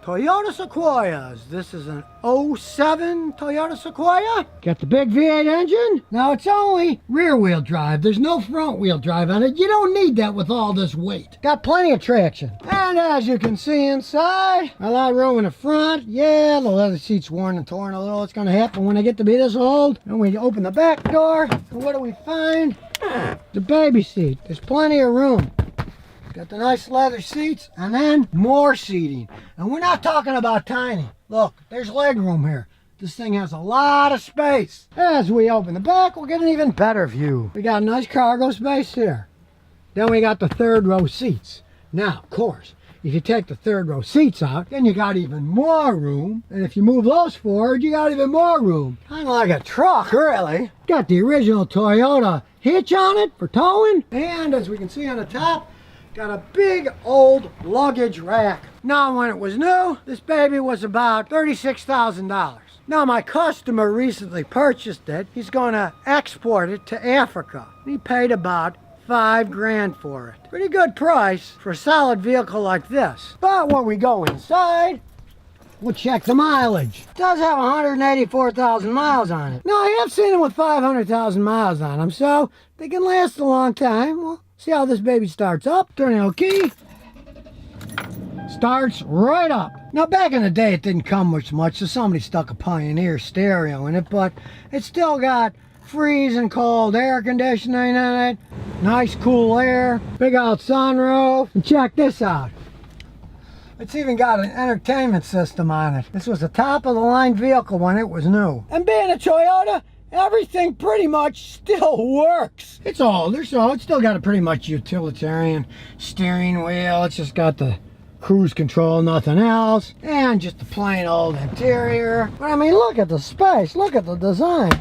Toyota Sequoias. This is an '07 Toyota Sequoia. Got the big V8 engine. Now it's only rear wheel drive. There's no front wheel drive on it. You don't need that with all this weight. Got plenty of traction. And as you can see inside, a lot of room in the front. Yeah, the leather seat's worn and torn a little. It's gonna happen when I get to be this old. And we open the back door, and what do we find? The baby seat. There's plenty of room. Got the nice leather seats, and then more seating. And we're not talking about tiny. Look, there's leg room here. This thing has a lot of space. As we open the back, we'll get an even better view. We got a nice cargo space here. Then we got the third row seats. Now, of course, if you take the third row seats out, then you got even more room. And if you move those forward, you got even more room. Kind of like a truck, really. Got the original Toyota hitch on it for towing. And as we can see on the top, got a big old luggage rack. Now, when it was new, this baby was about $36,000. Now, my customer recently purchased it. He's going to export it to Africa. He paid about $5 grand for it. Pretty good price for a solid vehicle like this. But when we go inside, we'll check the mileage. It does have 184,000 miles on it. Now, I have seen them with 500,000 miles on them, so they can last a long time. Well, see how this baby starts up. Turn the key. Starts right up. Now, back in the day, it didn't come with much, so somebody stuck a Pioneer stereo in it, but it still got freezing cold air conditioning in it. Nice cool air. Big old sunroof. And check this out. It's even got an entertainment system on it. This was a top-of-the-line vehicle when it was new. And being a Toyota, everything pretty much still works. It's older, so it's still got a pretty much utilitarian steering wheel. It's just got the cruise control, nothing else. And just the plain old interior. But I mean, look at the space. Look at the design.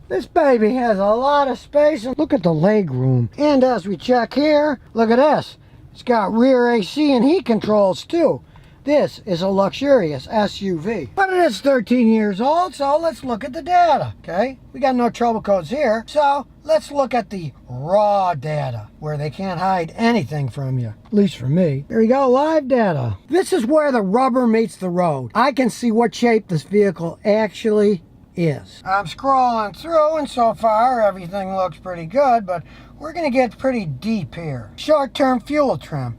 This baby has a lot of space. And look at the leg room. And as we check here, look at this. It's got rear AC and heat controls too. This is a luxurious SUV. But it is 13 years old, so let's look at the data, okay? We got no trouble codes here, so let's look at the raw data, where they can't hide anything from you, at least for me. Here we go, live data. This is where the rubber meets the road. I can see what shape this vehicle actually is. I'm scrolling through, and so far everything looks pretty good, but we're gonna get pretty deep here. Short-term fuel trim.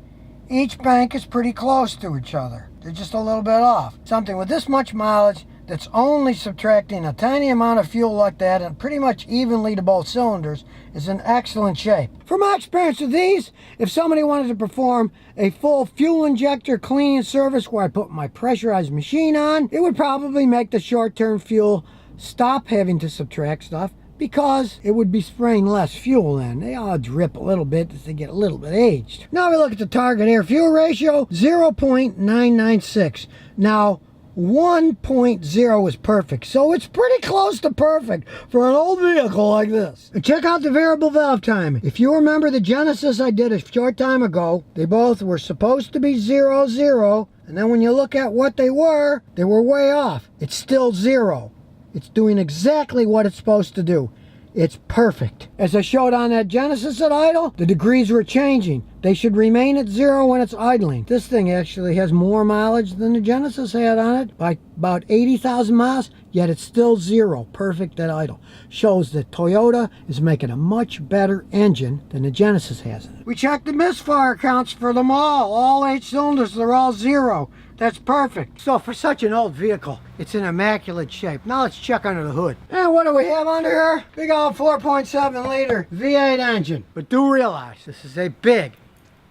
Each bank is pretty close to each other. They're just a little bit off. Something with this much mileage that's only subtracting a tiny amount of fuel like that and pretty much evenly to both cylinders is in excellent shape. From my experience with these, if somebody wanted to perform a full fuel injector cleaning service where I put my pressurized machine on, it would probably make the short-term fuel stop having to subtract stuff, because it would be spraying less fuel then. They all drip a little bit as they get a little bit aged. Now we look at the target air fuel ratio, 0.996. Now 1.0 is perfect, so it's pretty close to perfect for an old vehicle like this. And check out the variable valve timing. If you remember the Genesis I did a short time ago, they both were supposed to be 0, 0, and then when you look at what they were way off. It's still 0. It's doing exactly what it's supposed to do. It's perfect. As I showed on that Genesis at idle, the degrees were changing. They should remain at 0 when it's idling. This thing actually has more mileage than the Genesis had on it, by about 80,000 miles, yet it's still 0, perfect at idle. Shows that Toyota is making a much better engine than the Genesis has in it. We checked the misfire counts for them all 8 cylinders, they're all 0. That's perfect. So for such an old vehicle, it's in immaculate shape. Now let's check under the hood. And what do we have under here? Big old 4.7 liter V8 engine. But do realize this is a big,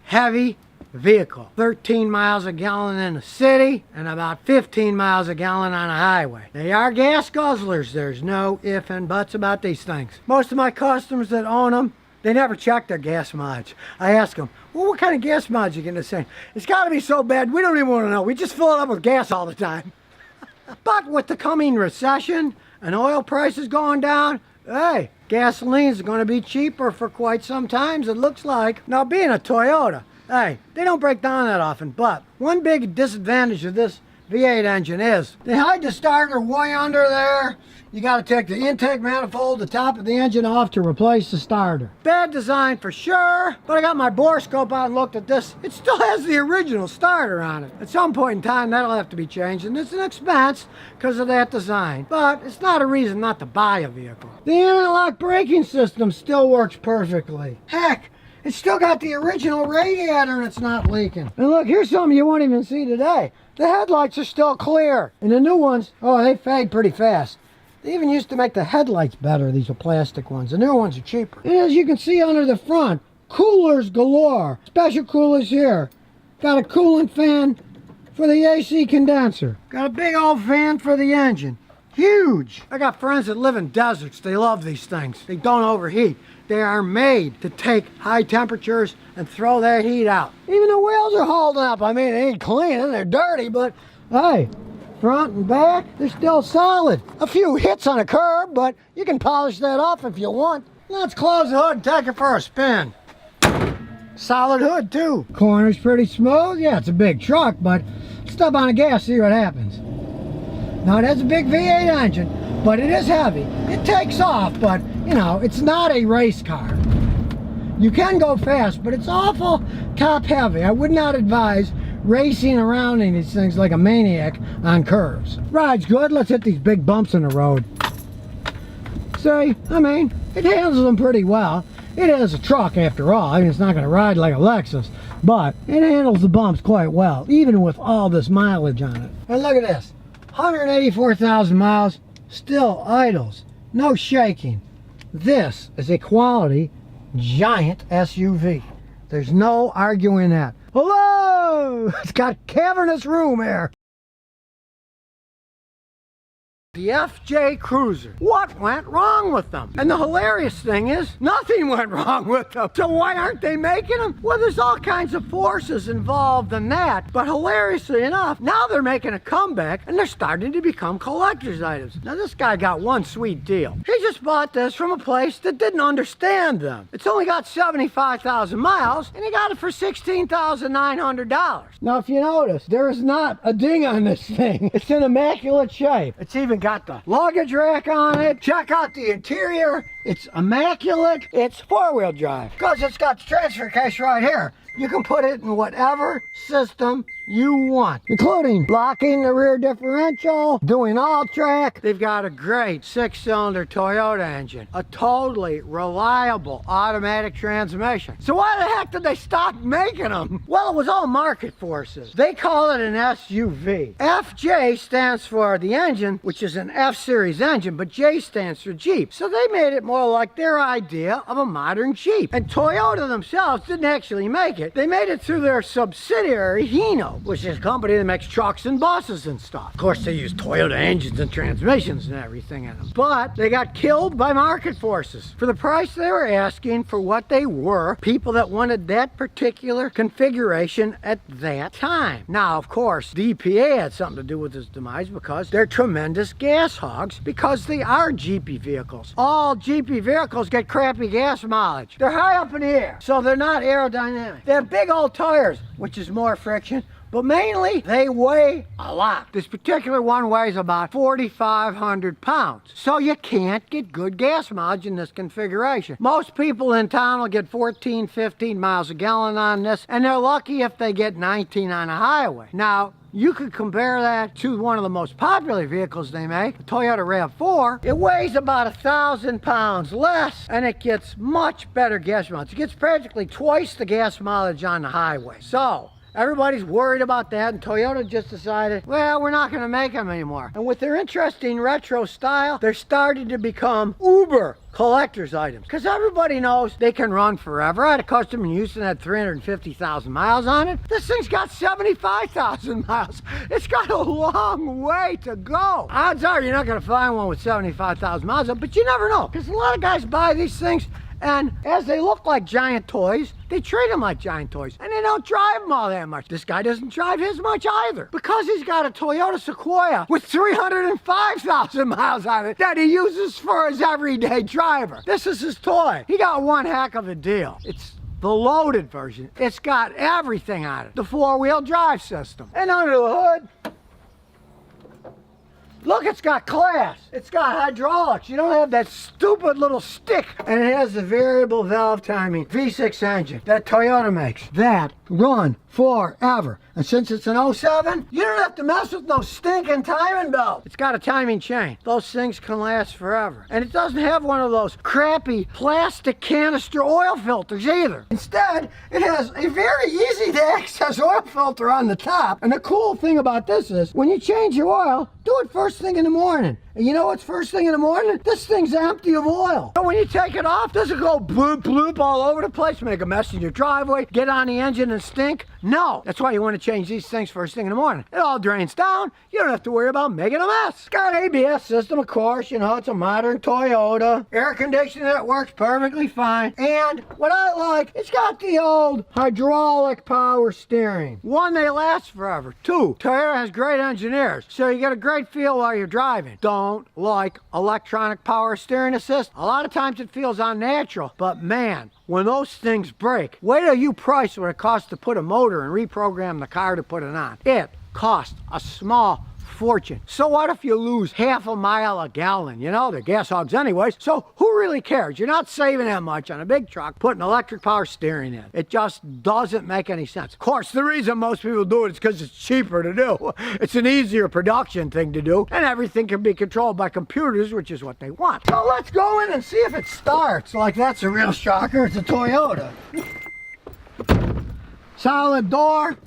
heavy vehicle. 13 miles a gallon in the city and about 15 miles a gallon on a highway. They are gas guzzlers. There's no ifs and buts about these things. Most of my customers that own them, they never check their gas mileage. I ask them, well, what kind of gas mileage are you going to say? It's got to be so bad, we don't even want to know. We just fill it up with gas all the time. But with the coming recession and oil prices going down, hey, gasoline's going to be cheaper for quite some time, it looks like. Now, being a Toyota, hey, they don't break down that often. But one big disadvantage of this V8 engine is. They hide the starter way under there. You got to take the intake manifold, the top of the engine off to replace the starter. Bad design for sure, but I got my borescope out and looked at this. It still has the original starter on it. At some point in time, that'll have to be changed, and it's an expense because of that design. But it's not a reason not to buy a vehicle. The anti-lock braking system still works perfectly. Heck, it's still got the original radiator and it's not leaking. And look, here's something you won't even see today. The headlights are still clear. And the new ones, oh, they fade pretty fast. They even used to make the headlights better. These are plastic ones. The newer ones are cheaper. And as you can see under the front, coolers galore. Special coolers here. Got a coolant fan for the AC condenser. Got a big old fan for the engine. Huge. I got friends that live in deserts. They love these things. They don't overheat. They are made to take high temperatures and throw that heat out. Even the wheels are holding up. I mean, they ain't clean and they're dirty, but hey, front and back, they're still solid. A few hits on a curb, but you can polish that off if you want. Let's close the hood and take it for a spin. Solid hood too. Corner's pretty smooth. Yeah, it's a big truck, but step on the gas, see what happens. Now it has a big V8 engine, but it is heavy. It takes off, but you know, it's not a race car. You can go fast, but it's awful top heavy. I would not advise racing around in these things like a maniac on curves. Ride's good. Let's hit these big bumps in the road. See, I mean, it handles them pretty well. It is a truck after all. I mean, it's not going to ride like a Lexus, but it handles the bumps quite well, even with all this mileage on it. And look at this, 184,000 miles, still idles, no shaking. This is a quality giant SUV. There's no arguing that. Hello! It's got cavernous room here. The FJ Cruiser. What went wrong with them? And the hilarious thing is, nothing went wrong with them. So why aren't they making them? Well, there's all kinds of forces involved in that. But hilariously enough, now they're making a comeback and they're starting to become collector's items. Now this guy got one sweet deal. He just bought this from a place that didn't understand them. It's only got 75,000 miles and he got it for $16,900. Now if you notice, there is not a ding on this thing. It's in immaculate shape. It's even got the luggage rack on it. Check out the interior. It's immaculate. It's four-wheel drive because it's got the transfer case right here. You can put it in whatever system you want, including blocking the rear differential, doing all track. They've got a great 6-cylinder Toyota engine, a totally reliable automatic transmission. So why the heck did they stop making them? Well, it was all market forces. They call it an SUV. FJ stands for the engine, which is an F-Series engine, but J stands for Jeep. So they made it more like their idea of a modern Jeep. And Toyota themselves didn't actually make it. They made it through their subsidiary, Hino, which is a company that makes trucks and buses and stuff. Of course, they use Toyota engines and transmissions and everything in them. But they got killed by market forces. For the price they were asking for what they were, people that wanted that particular configuration at that time. Now, of course, the EPA had something to do with this demise because they're tremendous gas hogs because they are Jeepy vehicles. All Jeepy vehicles get crappy gas mileage. They're high up in the air, so they're not aerodynamic. They have big old tires, which is more friction, but mainly they weigh a lot. This particular one weighs about 4,500 pounds. So you can't get good gas mileage in this configuration. Most people in town will get 14, 15 miles a gallon on this, and they're lucky if they get 19 on a highway. Now, you could compare that to one of the most popular vehicles they make, the Toyota RAV4. It weighs about 1,000 pounds less, and it gets much better gas mileage. It gets practically twice the gas mileage on the highway. So, everybody's worried about that, and Toyota just decided, well, we're not going to make them anymore. And with their interesting retro style, they're starting to become uber collector's items. Because everybody knows they can run forever. I had a customer in Houston that had 350,000 miles on it. This thing's got 75,000 miles. It's got a long way to go. Odds are you're not going to find one with 75,000 miles on it, but you never know. Because a lot of guys buy these things, and as they look like giant toys, they treat them like giant toys, and they don't drive them all that much. This guy doesn't drive his much either, because he's got a Toyota Sequoia with 305,000 miles on it that he uses for his everyday driver. This is his toy. He got one heck of a deal. It's the loaded version. It's got everything on it. The four-wheel drive system. And under the hood, Look, it's got class. It's got hydraulics. You don't have that stupid little stick. And it has the variable valve timing V6 engine that Toyota makes. That run forever. And since it's an 07, you don't have to mess with no stinking timing belt. It's got a timing chain. Those things can last forever. And it doesn't have one of those crappy plastic canister oil filters either. Instead, it has a very easy to access oil filter on the top. And the cool thing about this is, when you change your oil, do it first thing in the morning. And you know what's first thing in the morning? This thing's empty of oil. So when you take it off, does it go bloop bloop all over the place, make a mess in your driveway, get on the engine and stink? No. That's why you want to change these things first thing in the morning. It all drains down. You don't have to worry about making a mess. It's got ABS system, of course. You know, it's a modern Toyota. Air conditioning that works perfectly fine. And what I like, it's got the old hydraulic power steering. One, they last forever. Two, Toyota has great engineers, so you get a great feel while you're driving. Don't like electronic power steering assist. A lot of times it feels unnatural, but man, when those things break, wait till you price what it costs to put a motor and reprogram the car to put it on. It costs a small fortune. So what if you lose half a mile a gallon? You know, they're gas hogs anyways, so who really cares? You're not saving that much on a big truck putting electric power steering in. It just doesn't make any sense. Of course, the reason most people do it is because it's cheaper to do. It's an easier production thing to do, and everything can be controlled by computers, which is what they want. So let's go in and see if it starts. Like, that's a real shocker. It's a Toyota. Solid door.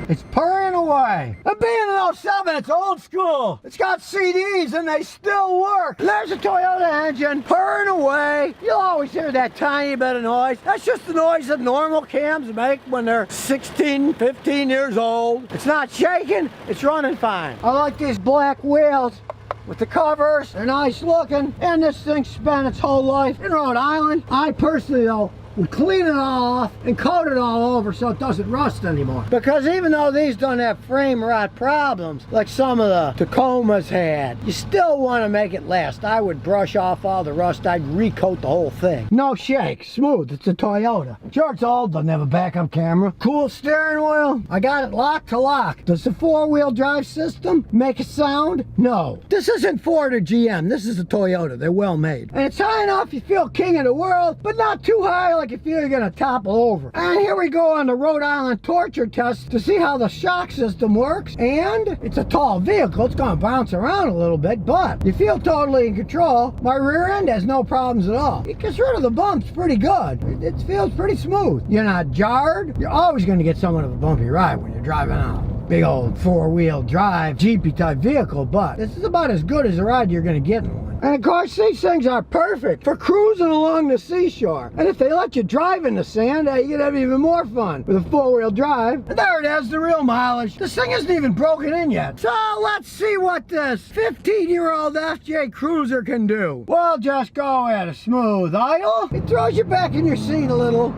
It's purring away. And being an 07, it's old school. It's got CDs and they still work. There's a Toyota engine purring away. You'll always hear that tiny bit of noise. That's just the noise that normal cams make when they're 16, 15 years old. It's not shaking, it's running fine. I like these black wheels with the covers. They're nice looking. And this thing spent its whole life in Rhode Island. I personally, though, would clean it all off and coat it all over so it doesn't rust anymore. Because even though these don't have frame rot problems like some of the Tacomas had, you still want to make it last. I would brush off all the rust. I'd recoat the whole thing. No shake, smooth. It's a Toyota. Sure, it's old, doesn't have a backup camera. Cool steering wheel. I got it locked to lock. Does the four-wheel drive system make a sound? No. This isn't Ford or GM. This is a Toyota. They're well made. And it's high enough you feel king of the world, but not too high like you feel you're gonna topple over. And here we go on the Rhode Island torture test to see how the shock system works. And it's a tall vehicle. It's gonna bounce around a little bit, but you feel totally in control. My rear end has no problems at all. It gets rid of the bumps pretty good. It feels pretty smooth. You're not jarred. You're always gonna get somewhat of a bumpy ride when you're driving out. Big old four-wheel drive, Jeepy type vehicle, but this is about as good as a ride you're gonna get in one. And of course, these things are perfect for cruising along the seashore. And if they let you drive in the sand, you can have even more fun with a four-wheel drive. And there it is, the real mileage. This thing isn't even broken in yet. So let's see what this 15-year-old FJ Cruiser can do. We'll just go at a smooth idle. It throws you back in your seat a little.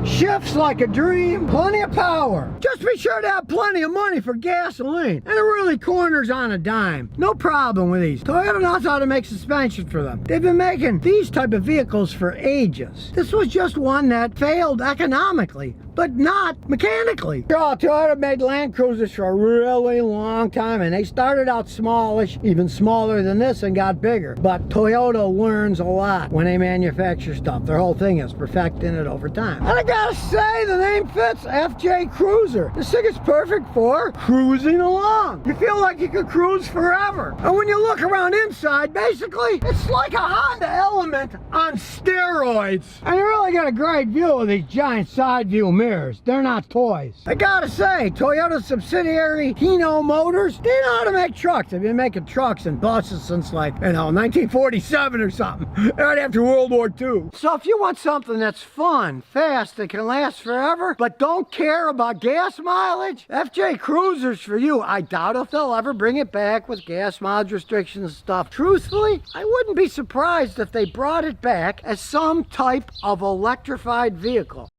Shifts like a dream, plenty of power. Just be sure to have plenty of money for gasoline. And it really corners on a dime. No problem with these. Toyota knows how to make suspension for them. They've been making these type of vehicles for ages. This was just one that failed economically, but not mechanically. Toyota made Land Cruisers for a really long time, and they started out smallish, even smaller than this, and got bigger. But Toyota learns a lot when they manufacture stuff. Their whole thing is perfecting it over time. And I gotta say, the name fits, FJ Cruiser. This thing is perfect for cruising along. You feel like you could cruise forever. And when you look around inside, basically, it's like a Honda Element on steroids. And you really got a great view of these giant side view mirrors. They're not toys. I gotta say, Toyota's subsidiary, Hino Motors, they know how to make trucks. They've been making trucks and buses since, like, 1947 or something, right after World War II. So if you want something that's fun, fast, that can last forever, but don't care about gas mileage, FJ Cruiser's for you. I doubt if they'll ever bring it back with gas mileage restrictions and stuff. Truthfully, I wouldn't be surprised if they brought it back as some type of electrified vehicle.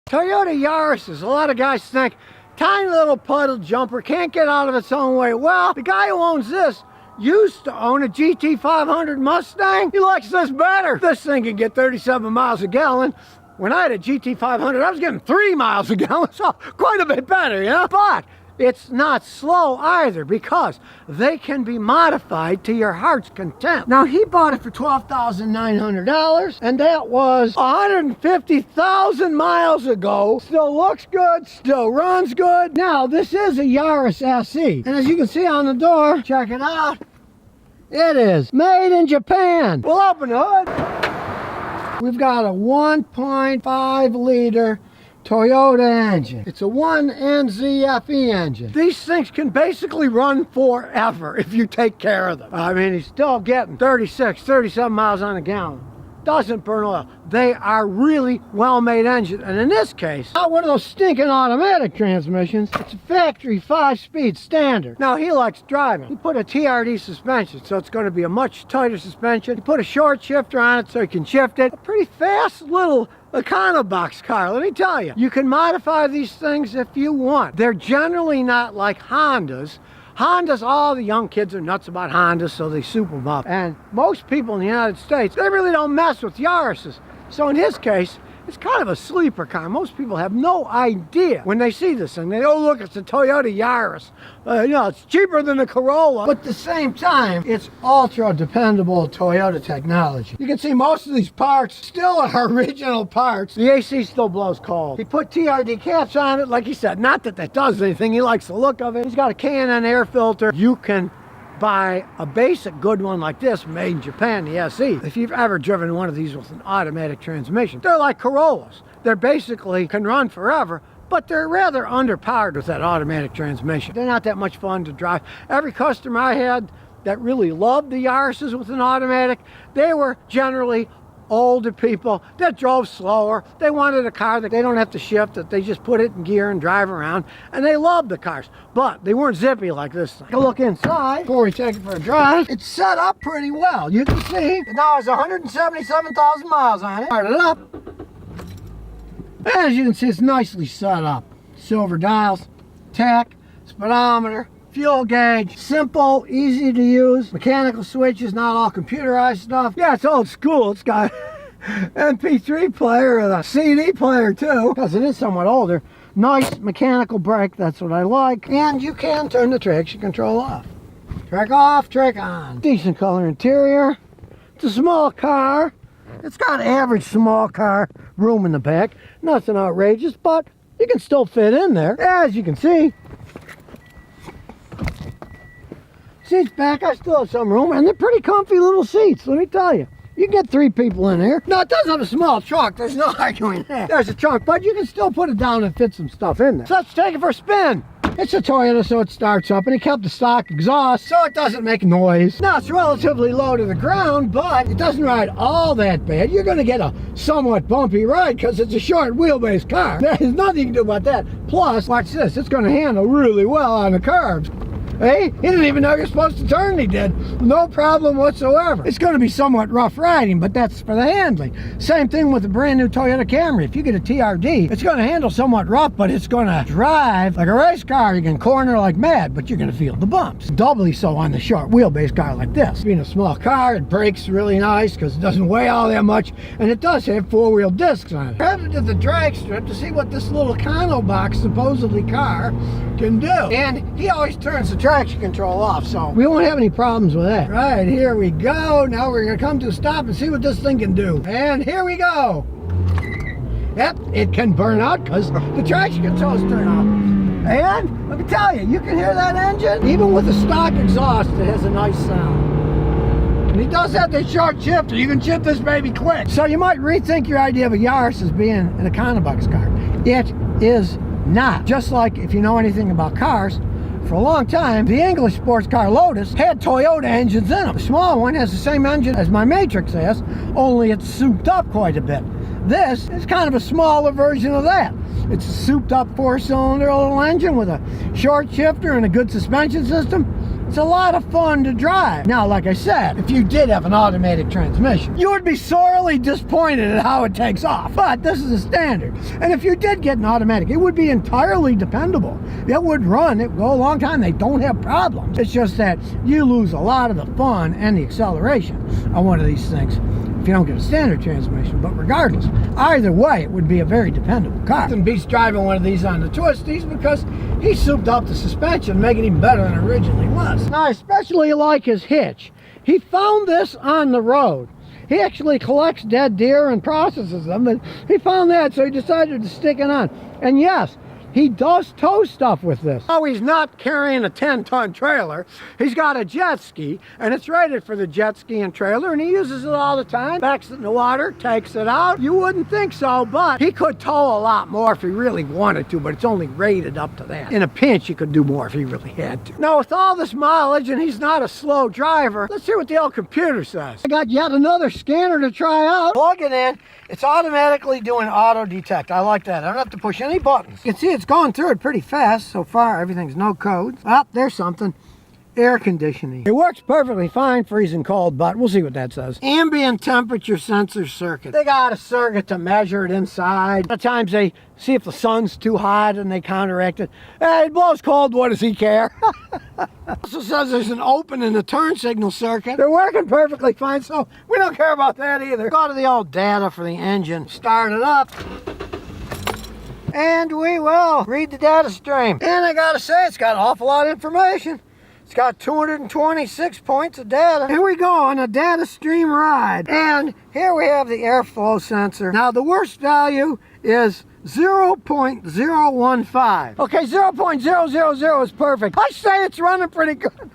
Toyota Yaris, a lot of guys think, tiny little puddle jumper, can't get out of its own way. Well, the guy who owns this used to own a GT500 Mustang. He likes this better. This thing can get 37 miles a gallon when I had a GT500, I was getting 3 miles a gallon, so quite a bit better, you know? But it's not slow either, because they can be modified to your heart's content. Now, he bought it for $12,900, and that was 150,000 miles ago. Still looks good, still runs good. Now, this is a Yaris SE, and as you can see on the door, check it out, it is made in Japan. We'll open the hood. We've got a 1.5 liter Toyota engine. It's a 1NZFE engine. These things can basically run forever if you take care of them. I mean, he's still getting 36, 37 miles on a gallon. Doesn't burn oil. They are really well-made engines. And in this case, not one of those stinking automatic transmissions. It's a factory 5-speed standard. Now, he likes driving. He put a TRD suspension, so it's going to be a much tighter suspension. He put a short shifter on it so he can shift it. A pretty fast little Econobox car, let me tell you. You can modify these things if you want. They're generally not like Hondas. Hondas, all the young kids are nuts about Hondas, so they soup them up. And most people in the United States, they really don't mess with Yaris's. So in his case, it's kind of a sleeper car. Most people have no idea when they see this thing. They, oh look, it's a Toyota Yaris. You know, it's cheaper than a Corolla. But at the same time, it's ultra dependable Toyota technology. You can see most of these parts still are original parts. The AC still blows cold. He put TRD caps on it, like he said. Not that that does anything. He likes the look of it. He's got a K&N air filter. You can buy a basic good one like this made in Japan, the SE. If you've ever driven one of these with an automatic transmission, they're like Corollas. They're basically can run forever, but they're rather underpowered with that automatic transmission. They're not that much fun to drive. Every customer I had that really loved the Yaris's with an automatic, they were generally older people that drove slower. They wanted a car that they don't have to shift, that they just put it in gear and drive around, and they loved the cars, but they weren't zippy like this thing. Take a look inside before we take it for a drive. It's set up pretty well. You can see it now has 177,000 miles on it. Start it up. As you can see, it's nicely set up. Silver dials, tach, speedometer, fuel gauge, simple, easy to use, mechanical switches, not all computerized stuff. Yeah, it's old school. It's got MP3 player and a CD player too, because it is somewhat older. Nice mechanical brake, that's what I like. And you can turn the traction control off. Track off, track on. Decent color interior. It's a small car. It's got average small car room in the back. Nothing outrageous, but you can still fit in there, as you can see. Seats back, I still have some room, and they're pretty comfy little seats, let me tell you. You can get 3 people in here. Now, it does have a small trunk, there's no arguing that. There's a trunk, but you can still put it down and fit some stuff in there. So let's take it for a spin. It's a Toyota, so it starts up, and it kept the stock exhaust, so it doesn't make noise. Now, it's relatively low to the ground, but it doesn't ride all that bad. You're going to get a somewhat bumpy ride, because it's a short wheelbase car. There's nothing you can do about that. Plus, watch this, it's going to handle really well on the curbs. Hey, he didn't even know you're supposed to turn, he did. No problem whatsoever. It's going to be somewhat rough riding, but that's for the handling. Same thing with the brand new Toyota Camry. If you get a TRD, it's going to handle somewhat rough, but it's going to drive like a race car. You can corner like mad, but you're going to feel the bumps. Doubly so on the short wheelbase car like this. Being a small car, it brakes really nice because it doesn't weigh all that much, and it does have 4-wheel discs on it. I headed to the drag strip to see what this little Econobox supposedly car can do. And he always turns the traction control off, so we won't have any problems with that. Right, here we go. Now we're gonna come to a stop and see what this thing can do. And here we go. Yep, it can burn out because the traction control is turned off. And let me tell you, you can hear that engine. Even with the stock exhaust, it has a nice sound. And he does have this short shifter. You can shift this baby quick. So you might rethink your idea of a Yaris as being an Econobox car. It is not. Just like if you know anything about cars, for a long time, the English sports car Lotus had Toyota engines in them. The small one has the same engine as my Matrix has, only it's souped up quite a bit. This is kind of a smaller version of that. It's a souped up 4-cylinder little engine with a short shifter and a good suspension system. It's a lot of fun to drive. Now, like I said, if you did have an automatic transmission, you would be sorely disappointed at how it takes off. But this is a standard. And if you did get an automatic, it would be entirely dependable. It would run, it would go a long time. They don't have problems. It's just that you lose a lot of the fun and the acceleration on one of these things. if you don't get a standard transmission. But regardless, either way, it would be a very dependable car. Nothing beats driving one of these on the twisties because he souped up the suspension, making it even better than it originally was. Now, I especially like his hitch. He found this on the road. He actually collects dead deer and processes them, and he found that, so he decided to stick it on. And yes, he does tow stuff with this. Oh, he's not carrying a 10-ton trailer. He's got a jet ski, and it's rated for the jet ski and trailer, and he uses it all the time. Backs it in the water, takes it out. You wouldn't think so, but he could tow a lot more if he really wanted to, but it's only rated up to that. In a pinch, he could do more if he really had to. Now, with all this mileage, and he's not a slow driver, let's see what the old computer says. I got yet another scanner to try out. Plug it in. It's automatically doing auto detect. I like that. I don't have to push any buttons. You can see it's going through it pretty fast so far. Everything's no codes. Ah, there's something. Air conditioning. It works perfectly fine, freezing cold, but we'll see what that says. Ambient temperature sensor circuit. They got a circuit to measure it inside. A lot of times they see if the sun's too hot and they counteract it. Hey, it blows cold, what does he care? Also says there's an open in the turn signal circuit. They're working perfectly fine, so we don't care about that either. Go to the old data for the engine. Start it up. And we will read the data stream. And I gotta say, it's got an awful lot of information. It's got 226 points of data. Here we go on a data stream ride. And here we have the airflow sensor. Now the worst value is 0.015. Okay, 0.000 is perfect. I say it's running pretty good.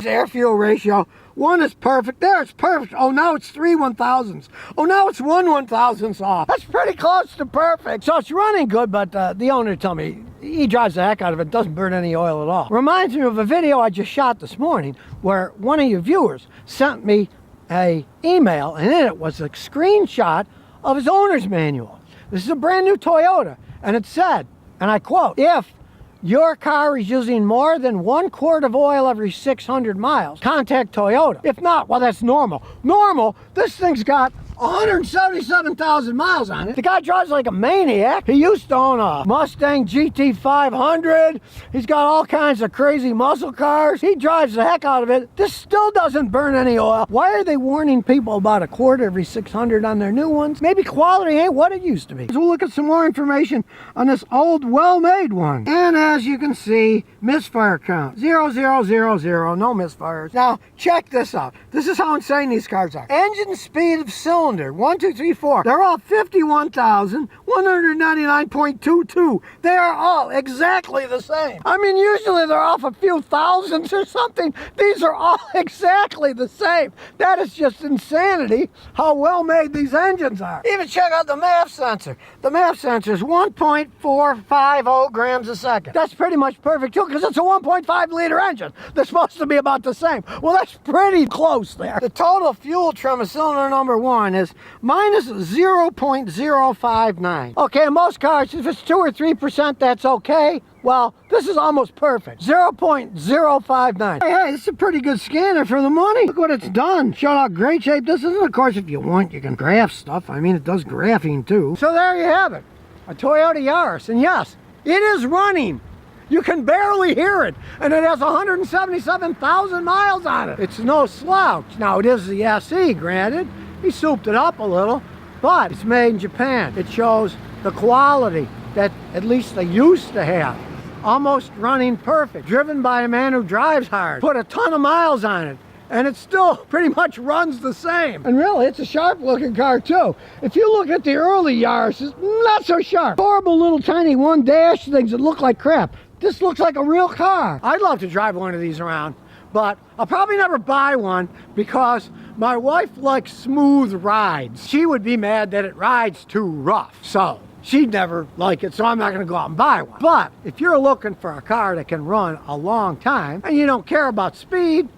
Air fuel ratio. 1 is perfect. There, it's perfect. Oh, now it's 3 1,000ths. Oh, now it's 1 1,000th off. That's pretty close to perfect. So it's running good, but the owner told me he drives the heck out of it. Doesn't burn any oil at all. Reminds me of a video I just shot this morning where one of your viewers sent me a email, and in it was a screenshot of his owner's manual. This is a brand new Toyota, and it said, and I quote, if your car is using more than 1 quart of oil every 600 miles, contact Toyota. If not, well, that's normal. Normal? This thing's got 177,000 miles on it. The guy drives like a maniac. He used to own a Mustang GT500. He's got all kinds of crazy muscle cars. He drives the heck out of it. This still doesn't burn any oil. Why are they warning people about 1 quart every 600 on their new ones? Maybe quality ain't what it used to be. So we'll look at some more information on this old, well-made one. And as you can see, misfire count 0000, no misfires. Now check this out. This is how insane these cars are. Engine speed of cylinder 1, 2, 3, 4. They're all 51,199.22. They are all exactly the same. I mean, usually they're off a few thousandths or something. These are all exactly the same. That is just insanity how well made these engines are. Even check out the MAF sensor. The MAF sensor is 1.450 grams a second. That's pretty much perfect too, because it's a 1.5 liter engine. They're supposed to be about the same. Well, that's pretty close there. The total fuel trim of cylinder number 1 is minus 0.059. Okay, in most cars, if it's 2 or 3%, that's okay. Well, this is almost perfect. 0.059. Hey, this is a pretty good scanner for the money. Look what it's done. Showed how great shape this is. And of course, if you want, you can graph stuff. I mean, it does graphing too. So there you have it. A Toyota Yaris. And yes, it is running. You can barely hear it, and it has 177,000 miles on it. It's no slouch. Now, it is the SE, granted. He souped it up a little, but it's made in Japan. It shows the quality that at least they used to have. Almost running perfect. Driven by a man who drives hard. Put a ton of miles on it, and it still pretty much runs the same. And really, it's a sharp looking car too. If you look at the early Yaris, it's not so sharp. Horrible little tiny one dash things that look like crap. This looks like a real car. I'd love to drive one of these around, but I'll probably never buy one because my wife likes smooth rides. She would be mad that it rides too rough, so she'd never like it, so I'm not gonna go out and buy one. But if you're looking for a car that can run a long time and you don't care about speed,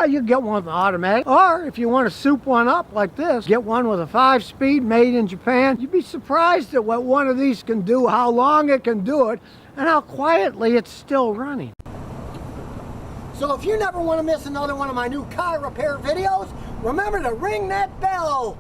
you can get one with an automatic. Or if you want to soup one up like this, get one with a 5-speed made in Japan. You'd be surprised at what one of these can do, how long it can do it, and how quietly it's still running. So if you never want to miss another one of my new car repair videos, remember to ring that bell.